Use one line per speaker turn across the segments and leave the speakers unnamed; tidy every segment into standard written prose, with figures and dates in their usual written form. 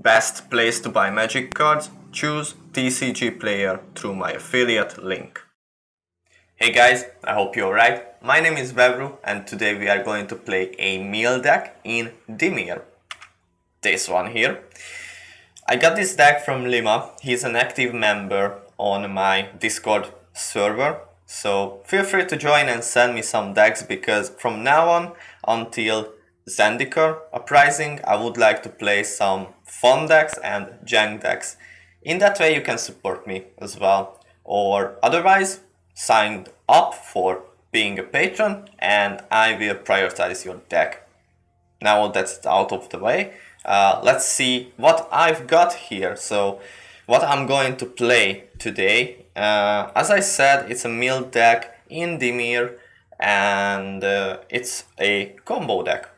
best place to buy Magic cards, choose TCG Player through my affiliate link. Hey guys, I hope you're alright. My name is Vevru and today we are going to play a meal deck in TEMUR. This one here. I got this deck from Lima. He's an active member on my Discord server. So feel free to join and send me some decks because from now on until Zendikar uprising, I would like to play some fun decks and jank decks. In that way you can support me as well. Or otherwise, sign up for being a patron and I will prioritize your deck. Now that's out of the way, let's see what I've got here. So what I'm going to play today, as I said, it's a mill deck in TEMUR and it's a combo deck,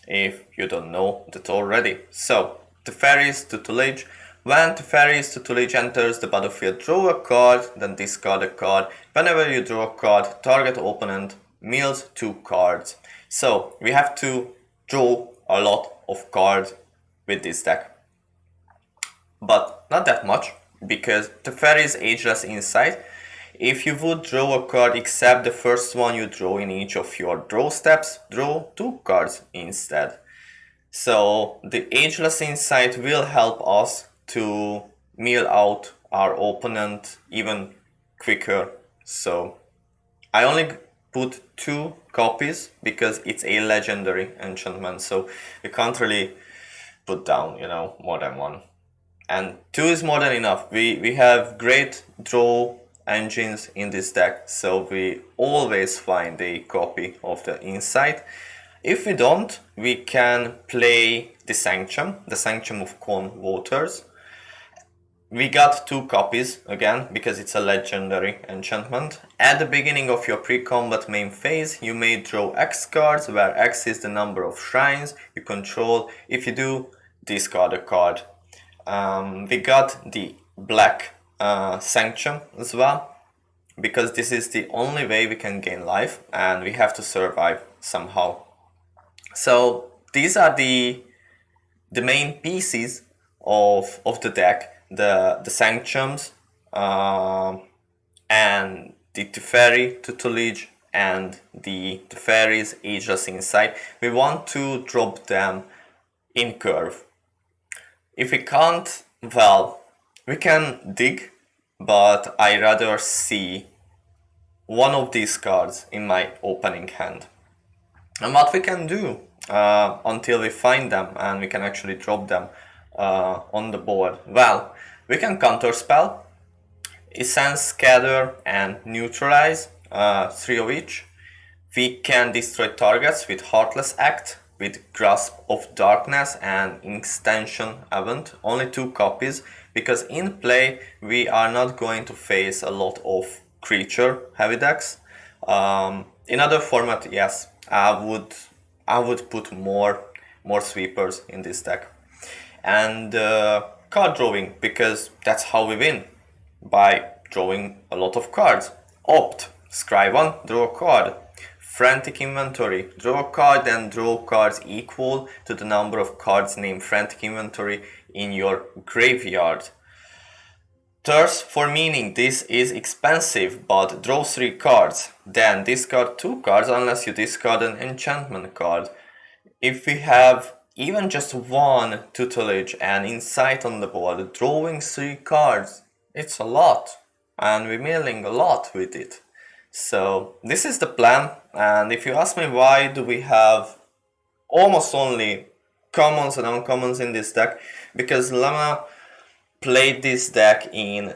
if you don't know that already. So Teferi's Tutelage. When Teferi's Tutelage enters the battlefield, draw a card, then discard a card. Whenever you draw a card, target opponent mills 2 cards. So we have to draw a lot of cards with this deck. But not that much, because Teferi's Ageless Insight. If you would draw a card except the first one you draw in each of your draw steps, draw 2 cards instead. So the Ageless Insight will help us to mill out our opponent even quicker. So I only put 2 copies because it's a legendary enchantment, so you can't really put down, more than 1. And 2 is more than enough. We have great draw engines in this deck, so we always find a copy of the Insight. If we don't, we can play the Sanctum of Calm Waters. We got 2 copies again because it's a legendary enchantment. At the beginning of your pre-combat main phase, you may draw X cards, where X is the number of shrines you control. If you do, discard a card. We got the black Sanctum as well, because this is the only way we can gain life and we have to survive somehow. So these are the main pieces of the deck. The Sanctums and the Teferi Tutelage and the Teferi's Ageless Insight. We want to drop them in curve. If we can't, well, we can dig, but I rather see one of these cards in my opening hand. And what we can do until we find them and we can actually drop them on the board, well, we can counterspell, Essence, Scatter and Neutralize, 3 of each. We can destroy targets with Heartless Act, with Grasp of Darkness and Extinction Event, only 2 copies, because in play we are not going to face a lot of creature heavy decks. In other format, yes, I would put more sweepers in this deck. And card drawing, because that's how we win, by drawing a lot of cards. Opt, scry 1, draw a card. Frantic Inventory, draw a card and draw cards equal to the number of cards named Frantic Inventory in your graveyard. Thirst for Meaning, this is expensive, but draw 3 cards. Then discard 2 cards unless you discard an enchantment card. If we have even just 1 Tutelage and Insight on the board, drawing 3 cards, it's a lot. And we're milling a lot with it. So this is the plan. And if you ask me why do we have almost only commons and uncommons in this deck, because Lama played this deck in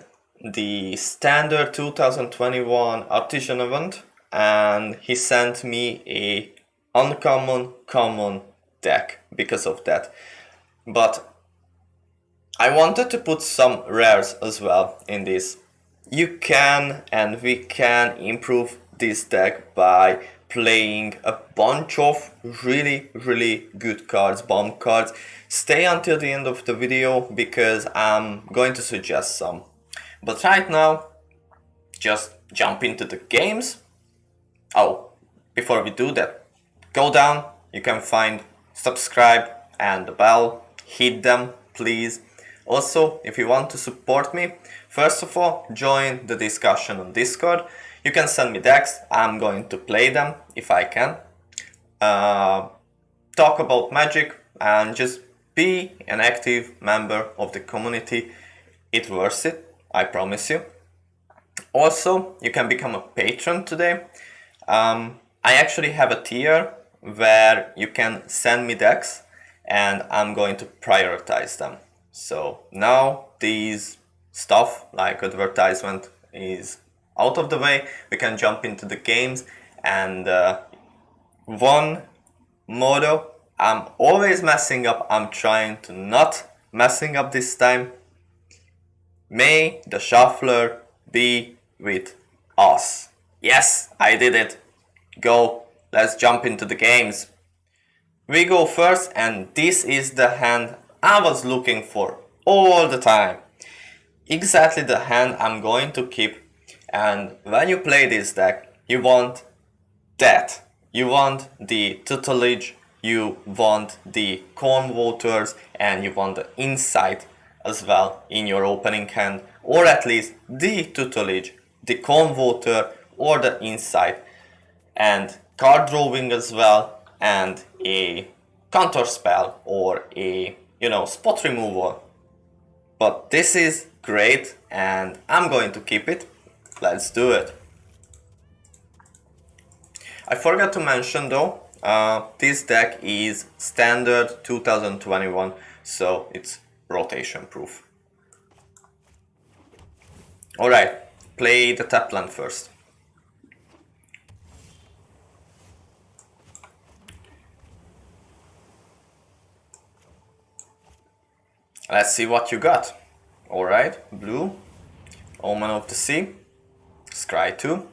the standard 2021 Extinction Event and he sent me a uncommon common deck because of that. But I wanted to put some rares as well in this. You can and we can improve this deck by playing a bunch of really good cards, bomb cards. Stay until the end of the video because I'm going to suggest some. But right now, just jump into the games. Oh, before we do that, go down, you can find subscribe and the bell, hit them, please. Also, if you want to support me, first of all, join the discussion on Discord. You can send me decks, I'm going to play them if I can. Talk about Magic and just be an active member of the community. It's worth it, I promise you. Also, you can become a patron today. I actually have a tier where you can send me decks and I'm going to prioritize them. So now these stuff like advertisement is out of the way, we can jump into the games. And one motto, I'm always messing up, I'm trying to not messing up this time. May the shuffler be with us. Yes, I did it. Go, let's jump into the games. We go first, and this is the hand I was looking for all the time. Exactly the hand I'm going to keep. And when you play this deck, you want that. You want the Tutelage, you want the Convoters, and you want the Insight as well in your opening hand, or at least the Tutelage, the Convoter, or the Insight, and card drawing as well, and a counter spell or a spot removal. But this is great and I'm going to keep it. Let's do it. I forgot to mention though, this deck is standard 2021, so it's rotation proof. Alright, play the tap land first. Let's see what you got. Alright, blue, Omen of the Sea, Scry 2.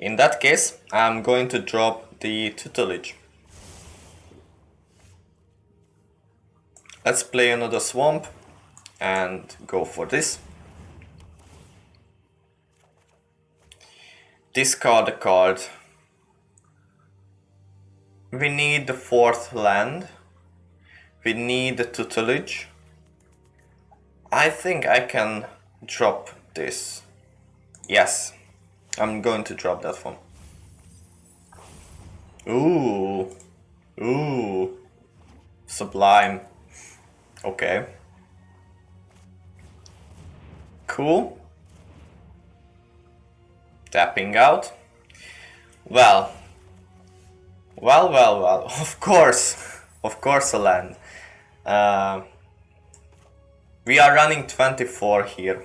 In that case, I'm going to drop the Tutelage. Let's play another swamp and go for this. Discard a card. We need the 4th land. We need the Tutelage. I think I can drop this. Yes, I'm going to drop that one. Ooh, Sublime. Okay. Cool. Tapping out. Well, of course a land. We are running 24 here.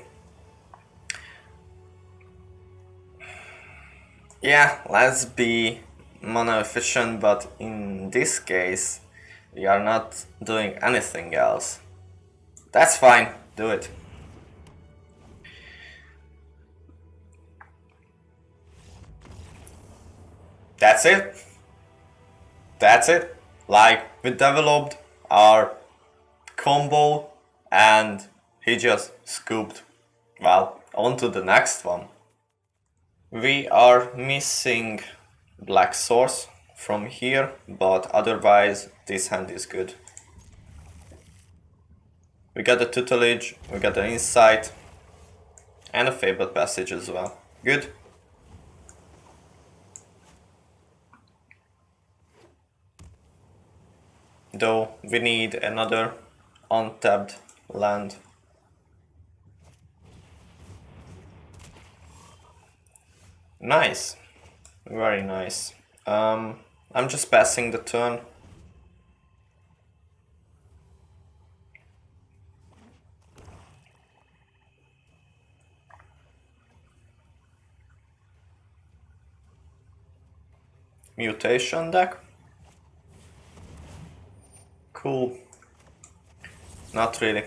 Yeah, let's be mana efficient, but in this case, we are not doing anything else. That's fine, do it. That's it. That's it. Like, we developed our combo and he just scooped. Well, on to the next one. We are missing black source from here, but otherwise this hand is good. We got the Tutelage, we got the Insight, and a Fabled Passage as well. Good. Though we need another untapped land. Nice, very nice. I'm just passing the turn. Mutation deck. Cool. Not really.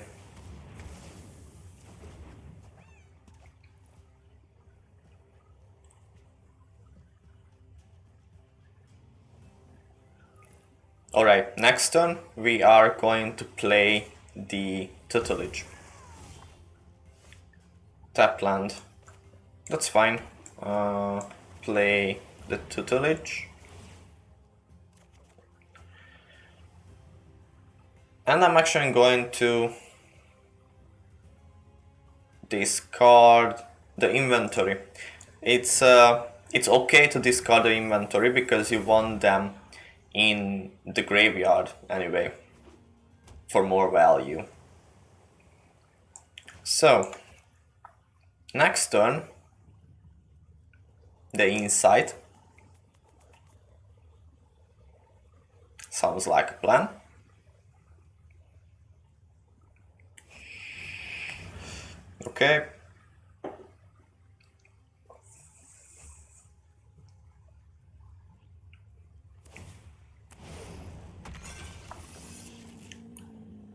Alright, next turn we are going to play the Tutelage. Tap land. That's fine. Play the Tutelage. And I'm actually going to discard the inventory. It's okay to discard the inventory because you want them in the graveyard anyway for more value. So next turn, the insight. Sounds like a plan. Okay.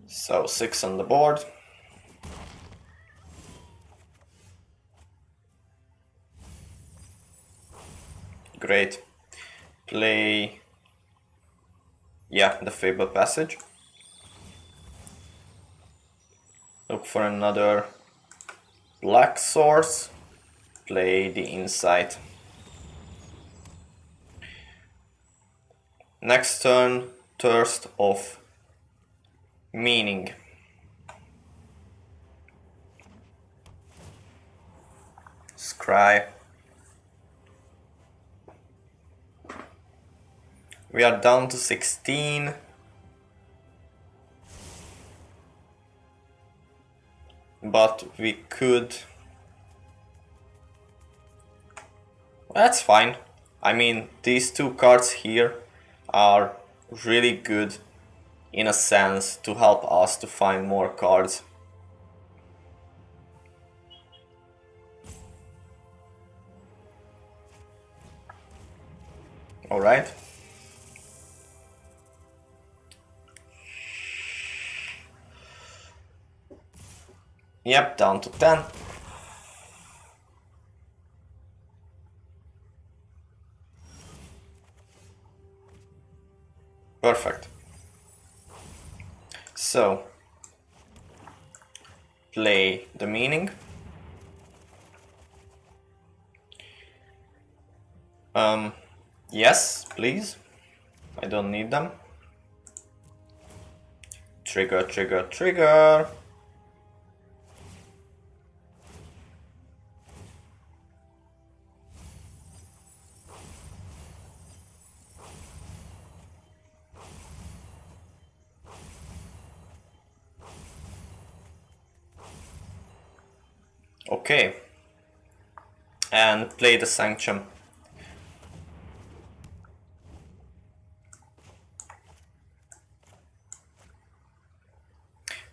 So 6 on the board. Great. Play, yeah, the Fabled Passage. Look for another black source. Play the Insight. Next turn, Thirst of Meaning. Scry. We are down to 16. But we could... That's fine. I mean, these two cards here are really good in a sense to help us to find more cards. Alright. Yep, down to 10. Perfect. So, play the Meaning. Yes, please. I don't need them. Trigger, trigger, trigger. Okay. And play the Sanctum.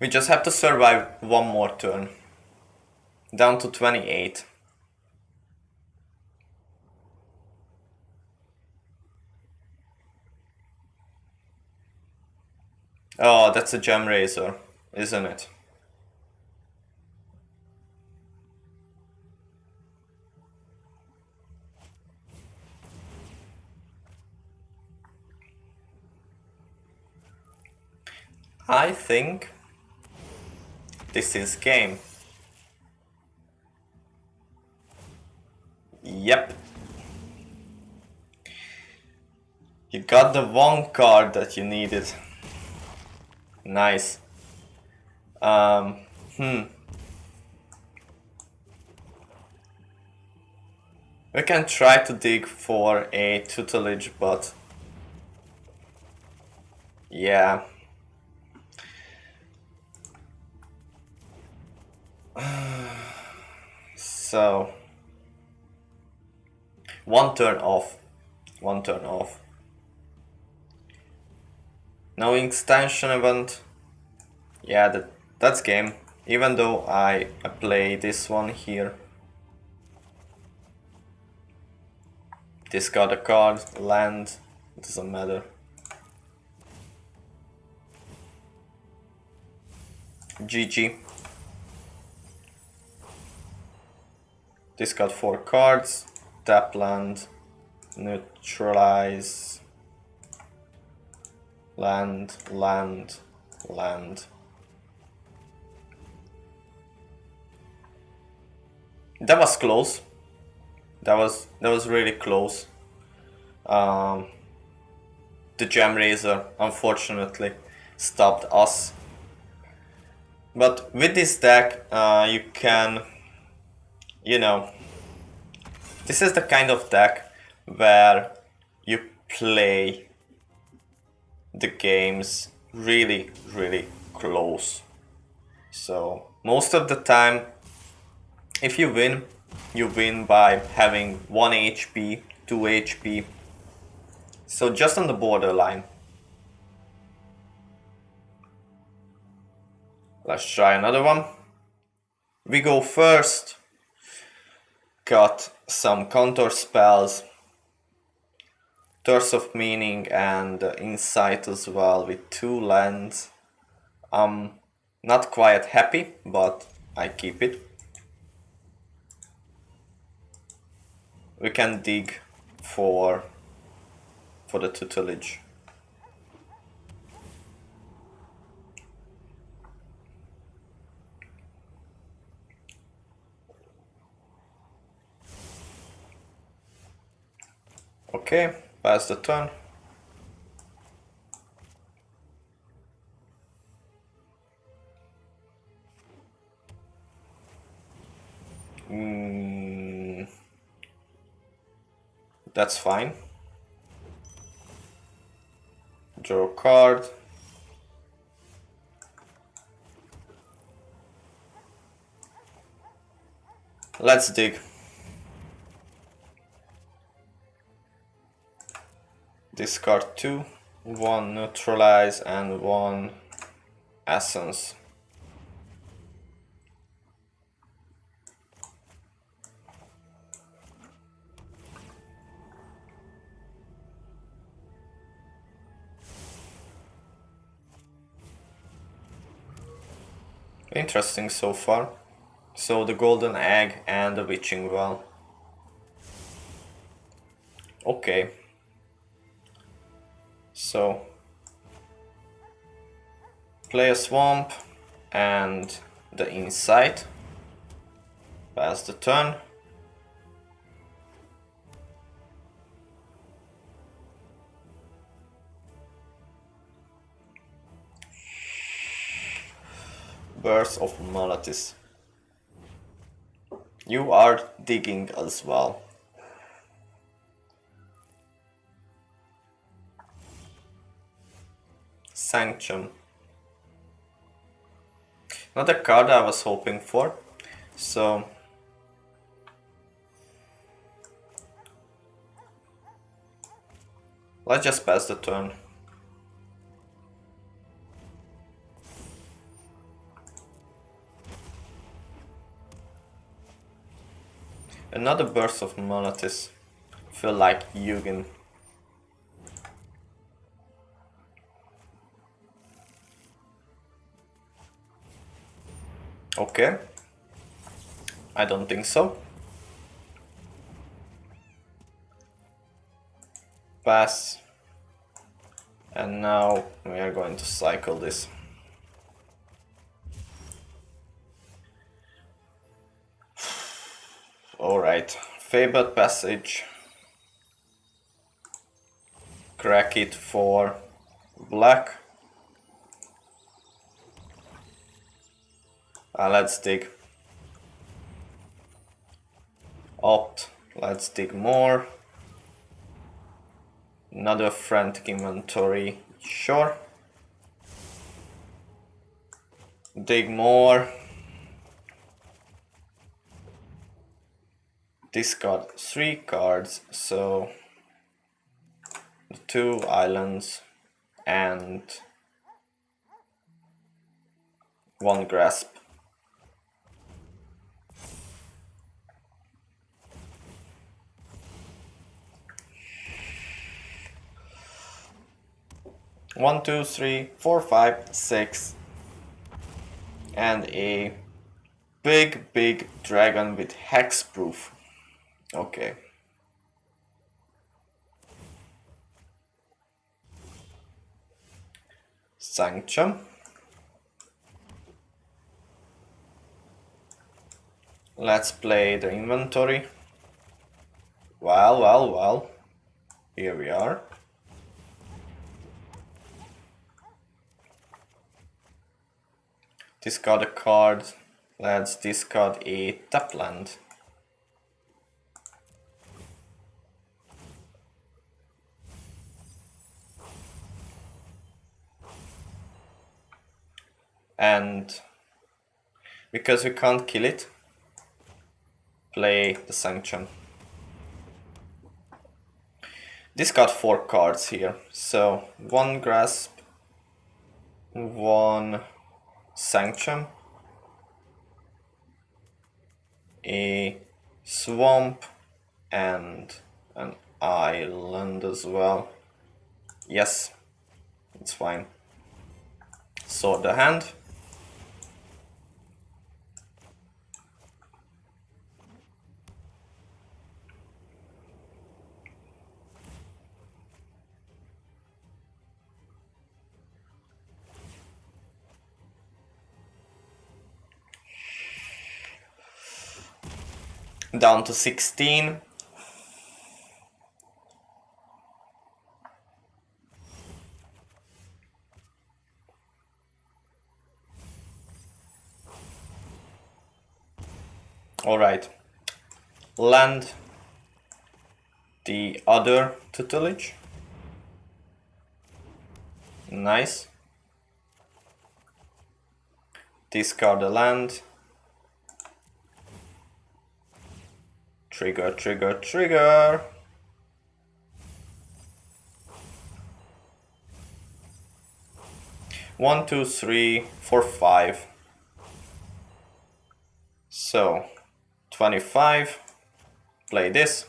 We just have to survive one more turn. Down to 28. Oh, that's a Gem Razor, isn't it? I think this is game. Yep. You got the one card that you needed. Nice. We can try to dig for a tutelage, but yeah. So one turn off. One turn off. No Extinction Event. Yeah, that's game. Even though I play this one here. Discard a card, land, doesn't matter. GG. Discard 4 cards, tap land, neutralize, land, land, land. That was close. That was really close. The Gem Razor, unfortunately. stopped us. But with this deck, you can, you know, this is the kind of deck where you play the games really, really close. So most of the time, if you win by having 1 HP, 2 HP. So just on the borderline. Let's try another one. We go first. Got some counter spells. Thirst of Meaning and Insight as well with 2 lands. I'm not quite happy, but I keep it. We can dig for the Tutelage. Okay, pass the turn. That's fine. Draw a card. Let's dig. Discard 2, 1 Neutralize and 1 Essence. Interesting so far. So the Golden Egg and the Witching Well. Okay. So play a Swamp and the Insight. Pass the turn. Birth of Malatis. You are digging as well. Sanctum. Not a card I was hoping for, so let's just pass the turn. Another burst of Monatis. Feel like Yugen. Okay. I don't think so. Pass. And now we are going to cycle this. Alright, Fabled Passage. Crack it for black. Let's dig. Opt, let's dig more. Another Frantic Inventory, sure. Dig more. Discard 3 cards, so the 2 islands and 1 grasp. One, two, three, four, 5, 6, and a big dragon with hexproof. Okay. Sanctum. Let's play the inventory. Well. Here we are. Discard a card. Let's discard a tap land. And because we can't kill it, play the Sanctum. Discard 4 cards here. So 1 Grasp, 1 Sanctum, a Swamp, and an Island as well. Yes, it's fine. Sort the hand. Down to 16. Alright. Land the other Tutelage. Nice. Discard the land. Trigger, trigger, trigger. One, two, three, four, 5. So 25. Play this.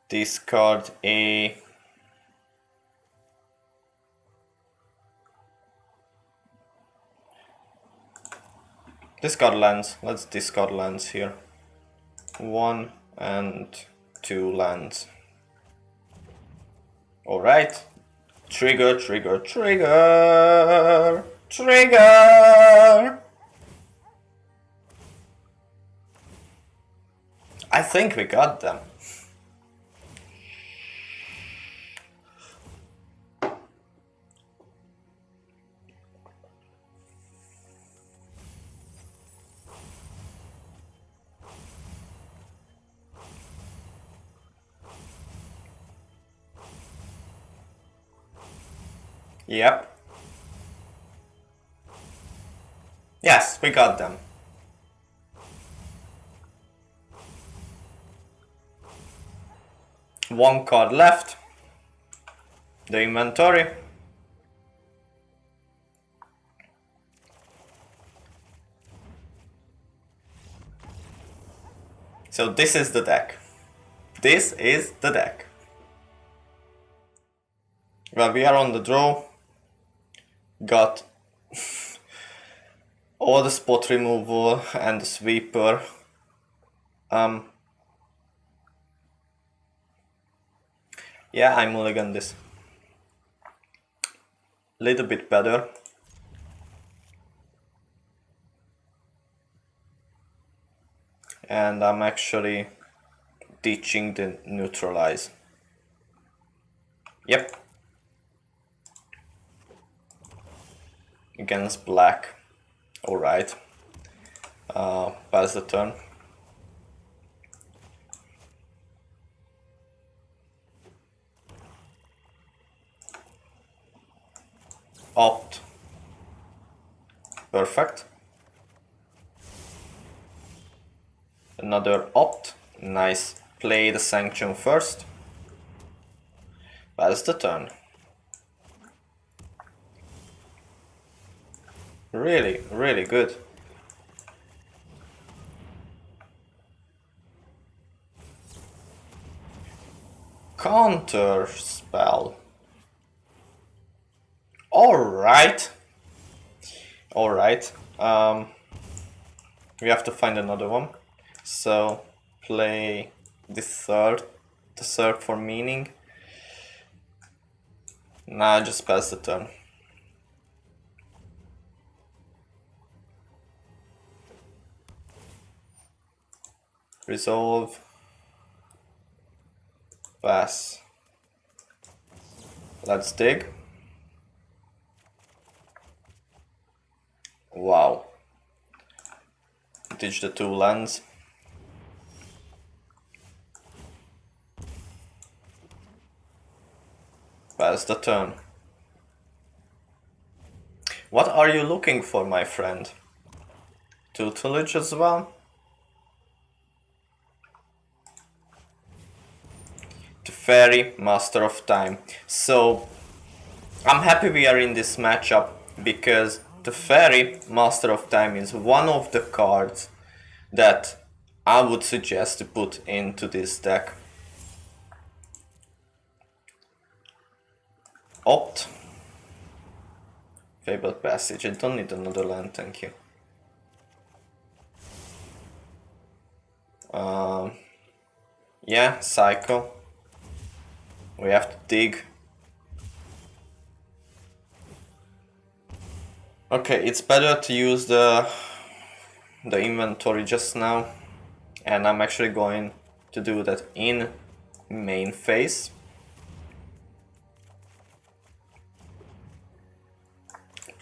Discard a discard lands. Let's discard lands here. 1 and 2 lands. Alright. Trigger, trigger, trigger! Trigger! I think we got them. Yep. Yes, we got them. One card left. The inventory. So this is the deck. This is the deck. Well, we are on the draw. Got all the spot removal and the sweeper. Yeah, I mulligan this. Little bit better. And I'm actually ditching the Neutralize. Yep. Against black. Alright. Pass the turn. Opt. Perfect. Another opt. Nice. Play the Sanctum first. Pass the turn. Really, really good. Counter spell. Alright. Alright. We have to find another one. So play the third for meaning. Nah, just pass the turn. Resolve. Pass. Let's dig. Wow. Ditch the 2 lands. Pass the turn. What are you looking for, my friend? Tutelage as well? Teferi, Master of Time. So, I'm happy we are in this matchup because Teferi, Master of Time, is one of the cards that I would suggest to put into this deck. Opt. Fabled Passage. I don't need another land, thank you. Yeah, Cycle. We have to dig. Okay, it's better to use the inventory just now, and I'm actually going to do that in main phase.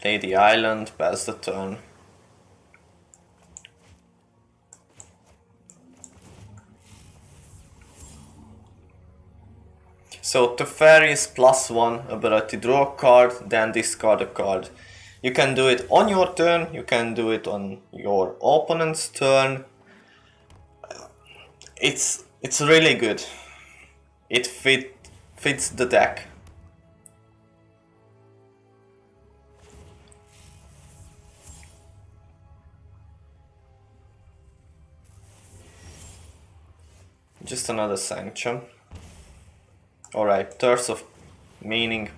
Play the island, pass the turn. So Teferi is +1 ability, draw a card, then discard a card. You can do it on your turn, you can do it on your opponent's turn. It's really good. It fits the deck. Just another Sanctum. Alright, Thirst of Meaning.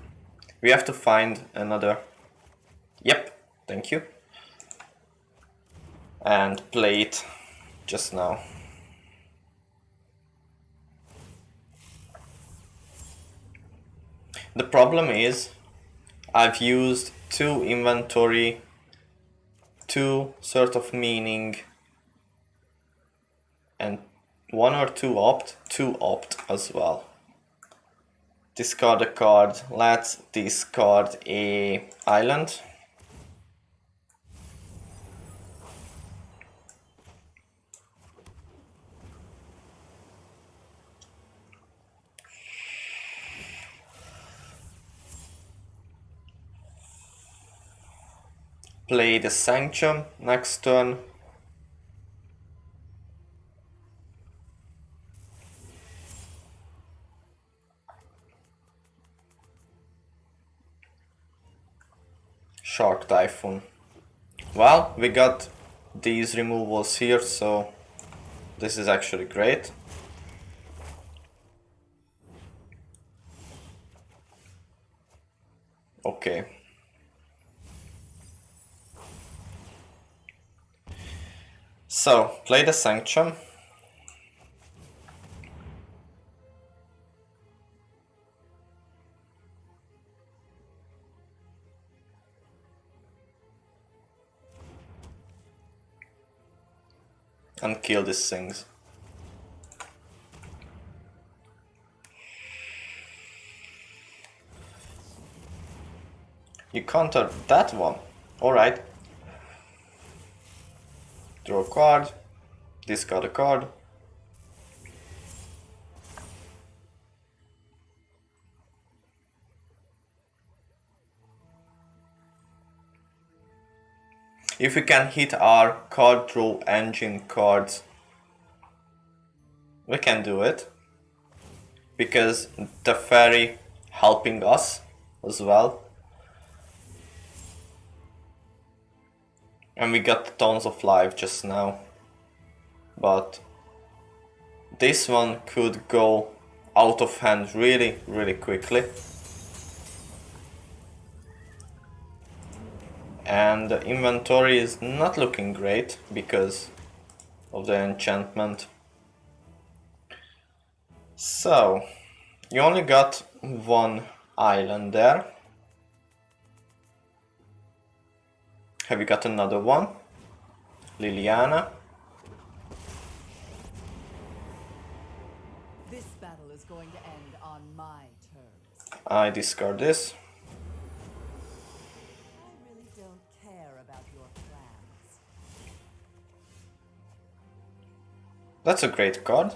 We have to find another. Yep, thank you. And play it just now. The problem is I've used 2 inventory, 2 Sort of Meaning, and 1 or 2 opt, 2 opt as well. Discard a card. Let's discard a island. Play the Sanctum next turn. Shark Typhoon. Well, we got these removals here, so this is actually great. Okay. So, play the Sanctum. And kill these things. You counter that one. Alright. Draw a card. Discard a card. If we can hit our card draw engine cards, we can do it. Because Teferi helping us as well. And we got tons of life just now. But this one could go out of hand really, really quickly. And the inventory is not looking great because of the enchantment. So, you only got 1 island there. Have you got another one? Liliana.
This battle is going to end on my terms.
I discard this.
I really don't care about your plans.
That's a great card.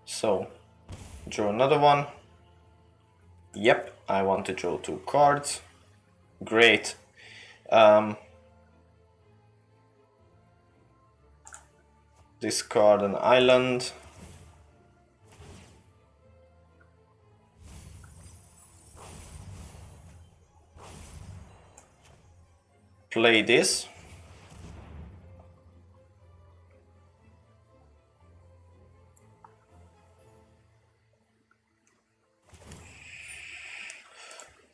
So, draw another one. Yep, I want to draw 2 cards. Great. Discard an island. Play this.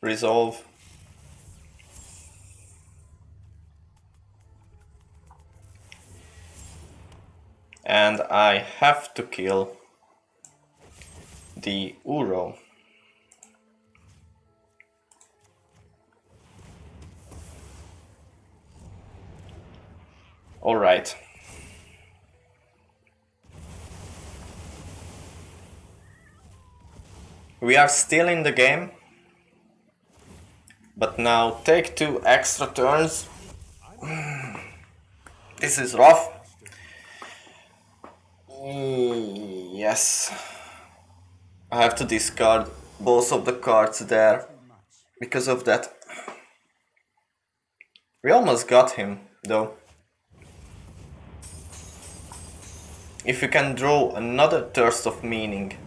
Resolve. And I have to kill the Uro. All right. We are still in the game, but now take 2 extra turns. This is rough. Yes. I have to discard both of the cards there because of that. We almost got him, though. If you can draw another Thirst of Meaning.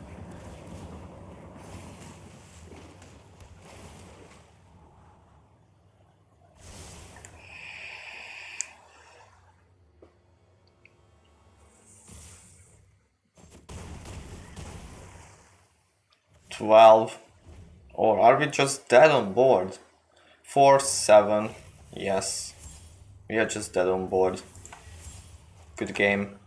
Or are we just dead on board? 4, 7. Yes. We are just dead on board. Good game.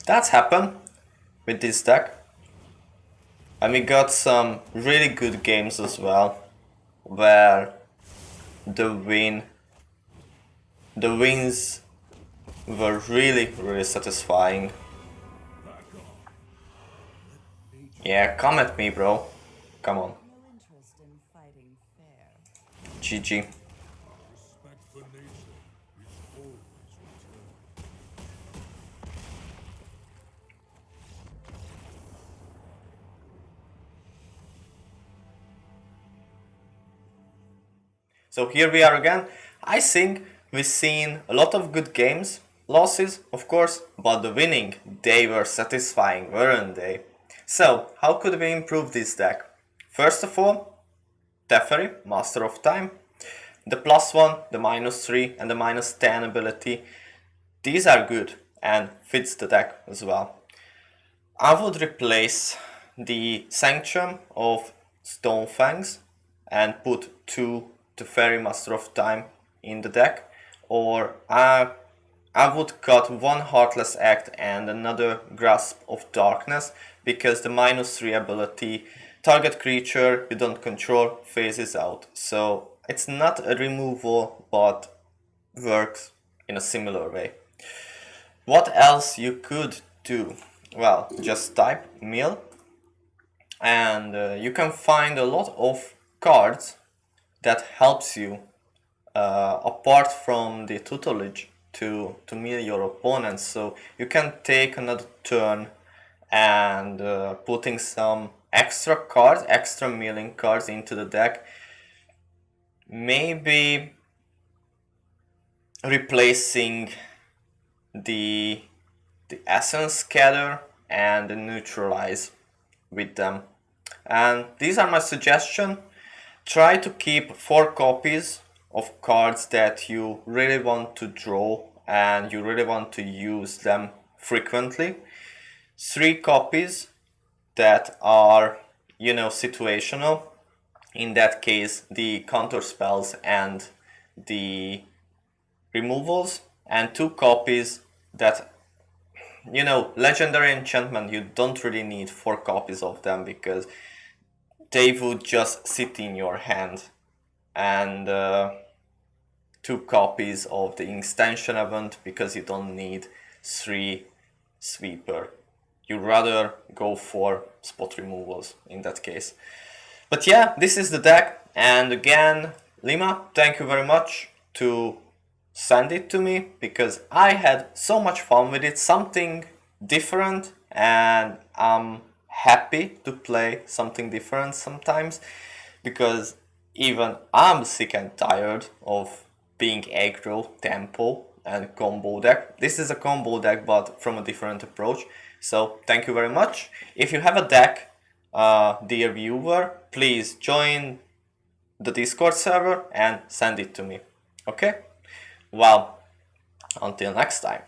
That's happened with this deck. And we got some really good games as well, where the wins were really satisfying. Yeah, come at me, bro. Come on.
No interest in fighting fair.
GG.
Respect for nature is always returned.
So here we are again. I think we've seen a lot of good games, losses of course, but the winning, they were satisfying, weren't they? So how could we improve this deck? First of all, Teferi, Master of Time. The +1, the -3 and the -10 ability, these are good and fits the deck as well. I would replace the Sanctum of Stone Fangs and put 2 Teferi Master of Time in the deck, or I would cut 1 Heartless Act and another Grasp of Darkness, because the -3 ability, target creature you don't control phases out. So it's not a removal, but works in a similar way. What else you could do? Well, just type mill and you can find a lot of cards that helps you apart from the tutelage to mill your opponents. So you can take another turn and putting some extra cards, extra milling cards into the deck. Maybe replacing the Essence Scatter and the Neutralize with them. And these are my suggestions. Try to keep 4 copies of cards that you really want to draw and you really want to use them frequently. 3 copies that are, situational. In that case, the counter spells and the removals, and 2 copies that, legendary enchantment, you don't really need 4 copies of them because they would just sit in your hand and 2 copies of the Extinction Event because you don't need 3 sweeper. You rather go for spot removals in that case. But yeah, this is the deck, and again, Lima, thank you very much to send it to me because I had so much fun with it, something different, and I'm happy to play something different sometimes because even I'm sick and tired of being aggro, tempo, and combo deck. This is a combo deck but from a different approach. So thank you very much. If you have a deck, dear viewer, please join the Discord server and send it to me. Okay? Well, until next time.